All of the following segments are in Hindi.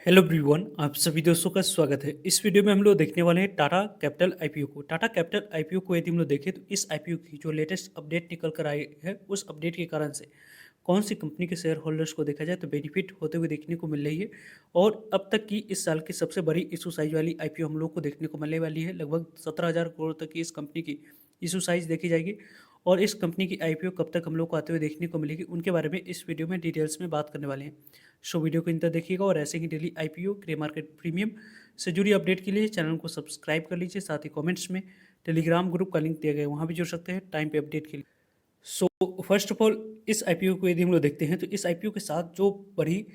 हेलो एवरीवन, आप सभी दोस्तों का स्वागत है। इस वीडियो में हम लोग देखने वाले हैं टाटा कैपिटल आईपीओ को। टाटा कैपिटल आईपीओ को यदि हम लोग देखें तो इस आईपीओ की जो लेटेस्ट अपडेट निकल कर आई है, उस अपडेट के कारण से कौन सी कंपनी के शेयर होल्डर्स को देखा जाए तो बेनिफिट होते हुए देखने को मिल रही है। और अब तक की इस साल की सबसे बड़ी इशू साइज वाली आईपीओ हम लोग को देखने को मिलने वाली है। लगभग 17,000 करोड़ तक की इस कंपनी की इशू साइज देखी जाएगी। और इस कंपनी की आईपीओ कब तक हम लोग को आते हुए देखने को मिलेगी, उनके बारे में इस वीडियो में डिटेल्स में बात करने वाले हैं। सो वीडियो को इंत तक देखिएगा और ऐसे ही daily IPO grey market premium से जुड़ी अपडेट के लिए चैनल को सब्सक्राइब कर लीजिए। साथ ही कमेंट्स में टेलीग्राम ग्रुप का लिंक दिया गया है, वहाँ भी जुड़ सकते हैं टाइम पे अपडेट के लिए। सो फर्स्ट ऑफ ऑल इस आईपीओ को यदि हम लोग देखते हैं तो इस आईपीओ के साथ जो बड़ी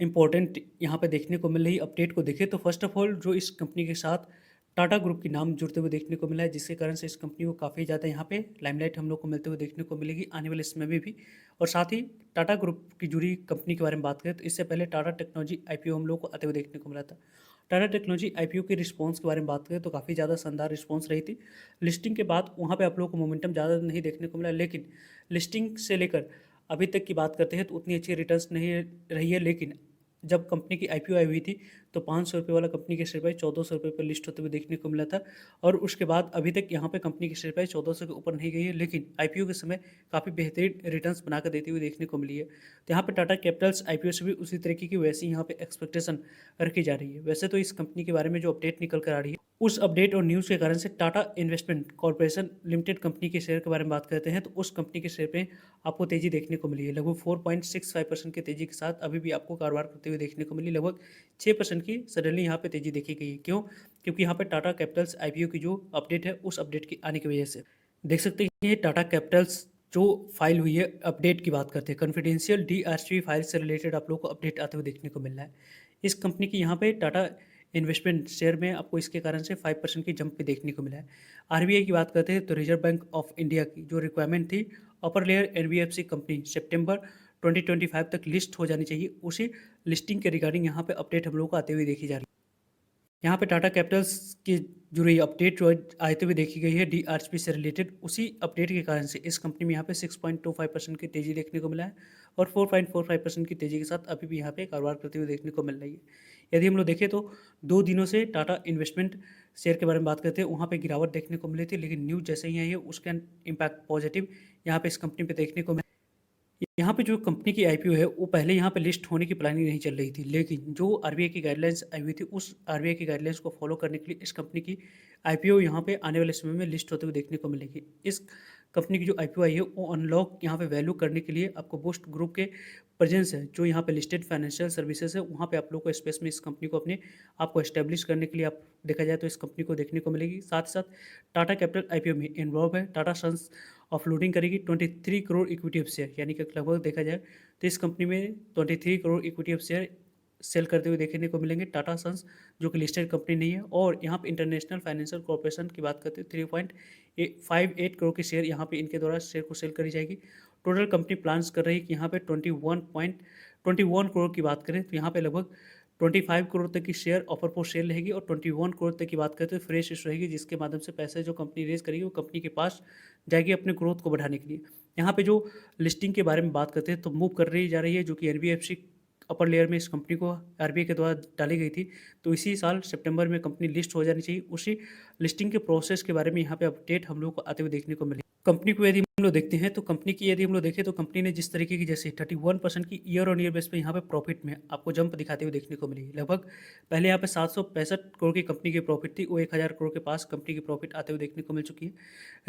इंपॉर्टेंट यहाँ पे देखने को मिल रही अपडेट को देखें तो फर्स्ट ऑफ ऑल जो इस कंपनी के साथ टाटा ग्रुप की नाम जुड़ते हुए देखने को मिला है, जिसके कारण से इस कंपनी को काफ़ी ज़्यादा यहाँ पे लाइमलाइट हम लोग को मिलते हुए देखने को मिलेगी आने वाले समय में भी। और साथ ही टाटा ग्रुप की जुड़ी कंपनी के बारे में बात करें तो इससे पहले टाटा टेक्नोलॉजी आईपीओ हम लोग को आते हुए देखने को मिला था। टाटा टेक्नोलॉजी आईपीओ के रिस्पॉन्स के बारे में बात करें तो काफ़ी ज़्यादा शानदार रिस्पॉन्स रही थी। लिस्टिंग के बाद वहाँ पर आप लोगों को मोमेंटम ज़्यादा नहीं देखने को मिला, लेकिन लिस्टिंग से लेकर अभी तक की बात करते हैं तो उतनी अच्छी रिटर्न्स नहीं रही है। लेकिन जब कंपनी की आईपीओ आई हुई थी तो 500 रुपये वाला कंपनी के शेयर प्राइस 1400 रुपये पर लिस्ट होते हुए देखने को मिला था। और उसके बाद अभी तक यहाँ पे कंपनी की शेयर प्राइस 1400 के ऊपर नहीं गई है, लेकिन आईपीओ के समय काफ़ी बेहतरीन रिटर्न्स बनाकर देती हुई देखने को मिली है। तो यहाँ पे टाटा कैपिटल्स आईपीओ से भी उसी तरीके की वैसी यहाँ पे एक्सपेक्टेशन रखी जा रही है। वैसे तो इस कंपनी के बारे में जो अपडेट निकल कर आ रही है, उस अपडेट और न्यूज़ के कारण से Tata investment corporation limited company के शेयर के बारे में बात करते हैं तो उस कंपनी के शेयर पे आपको तेज़ी देखने को मिली है। लगभग 4.65% की तेज़ी के साथ अभी भी आपको कारोबार करते हुए देखने को मिली। लगभग 6% की सडनली यहाँ पे तेज़ी देखी गई है। क्यों? क्योंकि यहाँ पे टाटा कैपिटल्स आईपीओ की जो अपडेट है, उस अपडेट की आने की वजह से देख सकते हैं टाटा कैपिटल्स जो फाइल हुई है, अपडेट की बात करते हैं, कॉन्फिडेंशियल डीआरसीबी फाइल से रिलेटेड आप लोग को अपडेट आते हुए देखने को मिल रहा है। इस कंपनी की यहाँ पे टाटा इन्वेस्टमेंट शेयर में आपको इसके कारण से 5% की जंप भी देखने को मिला है। आरबीआई की बात करते हैं तो रिजर्व बैंक ऑफ इंडिया की जो रिक्वायरमेंट थी, अपर लेयर एनबीएफसी कंपनी सितंबर 2025 तक लिस्ट हो जानी चाहिए, उसी लिस्टिंग के रिगार्डिंग यहाँ पे अपडेट हम लोगों को आते हुए देखी जा रही है। यहाँ पे टाटा कैपिटल्स की जुड़ी अपडेट जो आते हुए देखी गई है डीआरसीबी से रिलेटेड, उसी अपडेट के कारण से इस कंपनी में यहाँ पे 6.25% की तेज़ी देखने को मिला है और 4.45% की तेज़ी के साथ अभी भी यहाँ पे कारोबार करते हुए देखने को मिल रही है। यदि हम लोग देखें तो 2 दिनों से टाटा इन्वेस्टमेंट शेयर के बारे में बात करते हैं, वहाँ पे गिरावट देखने को मिली थी, लेकिन न्यूज़ जैसे ही आई है उसका इम्पैक्ट पॉजिटिव यहाँ पे इस कंपनी पे देखने को मिला। यहाँ पे जो कंपनी की आईपीओ है वो पहले यहाँ पे लिस्ट होने की प्लानिंग नहीं चल रही थी, लेकिन जो आरबीआई की गाइडलाइंस आई हुई थी, उस आरबीआई की गाइडलाइंस को फॉलो करने के लिए इस कंपनी की आईपीओ यहाँ पे आने वाले समय में लिस्ट होते हुए देखने को मिलेगी। इस कंपनी की जो आईपीओ आई है वो अनलॉक यहाँ पे वैल्यू करने के लिए आपको बूस्ट ग्रुप के प्रेजेंस है, जो यहाँ पे लिस्टेड फाइनेंशियल सर्विसेज है, वहाँ पे आप लोग को स्पेस में इस कंपनी को अपने आप को एस्टेब्लिश करने के लिए आप देखा जाए तो इस कंपनी को देखने को मिलेगी। साथ ही साथ टाटा कैपिटल आईपीओ में इन्वॉल्व है। टाटा सन्स ऑफलोडिंग करेगी 23 करोड़ इक्विटी ऑफ शेयर, यानी कि लगभग देखा जाए तो इस कंपनी में 23 crore equity of share sale करते हुए देखने को मिलेंगे टाटा सन्स, जो कि लिस्टेड कंपनी नहीं है। और यहाँ पे इंटरनेशनल फाइनेंशियल कॉर्पोरेशन की बात करते हैं 3.58 करोड़ की शेयर यहाँ पे इनके द्वारा शेयर को सेल करी जाएगी। टोटल कंपनी प्लान्स कर रही है कि यहाँ पे 21 करोड़ की बात करें तो यहाँ पे लगभग 25 करोड़ तक की शेयर ऑफर फॉर सेल रहेगी और 21 करोड़ तक की बात करते हैं फ्रेश इशू रहेगी, जिसके माध्यम से पैसे जो कंपनी रेज करेगी वो कंपनी के पास जाएगी अपने ग्रोथ को बढ़ाने के लिए। यहाँ पे जो लिस्टिंग के बारे में बात करते हैं तो मूव कर रही जा रही है, जो कि एनबीएफसी अपर लेयर में इस कंपनी को आरबीआई के द्वारा डाली गई थी, तो इसी साल सितंबर में कंपनी लिस्ट हो जानी चाहिए। उसी लिस्टिंग के प्रोसेस के बारे में यहाँ पे अपडेट हम लोग को आते हुए देखने को मिले। कंपनी को यदि हम लोग देखते हैं तो कंपनी की यदि हम लोग देखें तो कंपनी ने जिस तरीके की जैसे 31% की ईयर ऑन ईयर बेस पे यहाँ पे प्रॉफिट में आपको जंप दिखाते हुए देखने को मिली। लगभग पहले यहाँ पे 765 करोड़ की कंपनी की प्रॉफिट थी, वो 1000 करोड़ के पास कंपनी की प्रॉफिट आते हुए देखने को मिल चुकी है।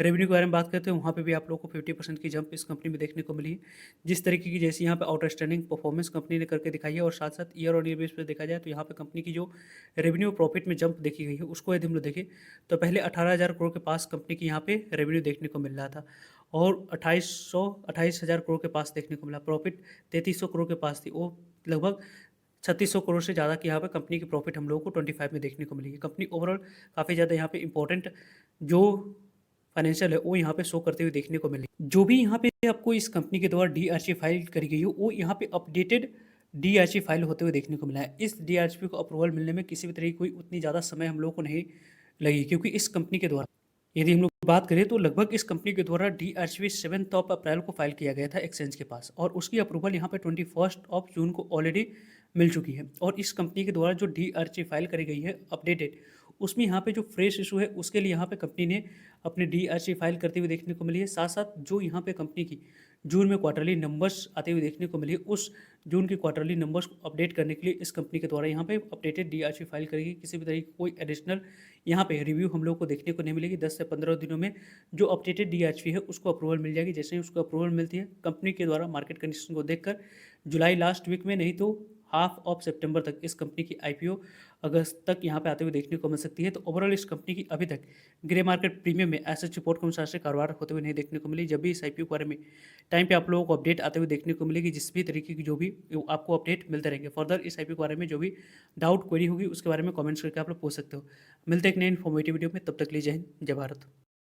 रेवेन्यू के बारे में बात करते हैं, वहाँ पे भी आप लोग को 50% की जंप इस कंपनी में देखने को मिली है। जिस तरीके की जैसे यहाँ पे आउटस्टैंडिंग परफॉर्मेंस कंपनी ने करके दिखाई है, और साथ साथ ईयर ऑन ईयर बेस पर देखा जाए तो यहाँ पे कंपनी की जो रेवेन्यू प्रॉफिट में जंप देखी गई है, उसको यदि हम लोग देखें तो पहले 18,000 करोड़ के पास कंपनी की यहाँ पे रेवेन्यू देखने को मिल रहा था और 28,000 करोड़ के पास देखने को मिला। प्रॉफिट 3300 करोड़ के पास थी, वो लगभग 3600 करोड़ से ज़्यादा की यहाँ पे कंपनी की प्रॉफिट हम लोगों को 25 में देखने को मिलेगी। कंपनी ओवरऑल काफ़ी ज़्यादा यहाँ पे इंपॉर्टेंट जो फाइनेंशियल है वो यहाँ पे शो करते हुए देखने को मिली। जो भी यहाँ पे आपको इस कंपनी के द्वारा डीआरसी फाइल करी गई हो, वो यहाँ पे अपडेटेड डीआरसी फाइल होते हुए देखने को मिला है। इस डीआरसी को अप्रूवल मिलने में किसी भी तरीके कोई उतनी ज़्यादा समय हम लोगों को नहीं लगी, क्योंकि इस कंपनी के द्वारा यदि हम लोग बात करें तो लगभग इस कंपनी के द्वारा डीआरसीबी 7 अप्रैल को फाइल किया गया था एक्सचेंज के पास, और उसकी अप्रूवल यहाँ पे 21 जून को ऑलरेडी मिल चुकी है और इस कंपनी के द्वारा जो डीआरसी फाइल करी गई है अपडेटेड, उसमें यहाँ पे जो फ्रेश इशू है उसके लिए यहाँ पे कंपनी ने अपनी डीआरसी फाइल करते हुए देखने को मिली है। साथ साथ जो यहाँ पे कंपनी की जून में क्वार्टरली नंबर्स आते हुए देखने को मिली है, उस जून की क्वार्टरली नंबर्स को अपडेट करने के लिए इस कंपनी के द्वारा यहाँ पे अपडेटेड डीआरसी फाइल करेगी। किसी भी तरह की कोई एडिशनल यहाँ पे रिव्यू हम लोग को देखने को नहीं मिलेगी। 10 से 15 दिनों में जो अपडेटेड डीआरसी है उसको अप्रूवल मिल जाएगी। जैसे ही उसको अप्रूवल मिलती है, कंपनी के द्वारा मार्केट कंडीशन को देखकर जुलाई लास्ट वीक में, नहीं तो हाफ ऑफ सितंबर तक इस कंपनी की आईपीओ अगस्त तक यहाँ पे आते हुए देखने को मिल सकती है। तो ओवरऑल इस कंपनी की अभी तक ग्रे मार्केट प्रीमियम में ऐसे सपोर्ट के अनुसार से कारोबार होते हुए नहीं देखने को मिली। जब भी इस आईपीओ के बारे में टाइम पे आप लोगों को अपडेट आते हुए देखने को मिलेगी, जिस भी तरीके की जो भी आपको अपडेट मिलते रहेंगे। फर्दर इस आईपीओ के बारे में जो भी डाउट क्वेरी होगी उसके बारे में कमेंट्स करके आप लोग पूछ सकते हो। मिलते हैं एक नए इन्फॉर्मेटिव वीडियो में, तब तक के लिए जय हिंद, जय भारत।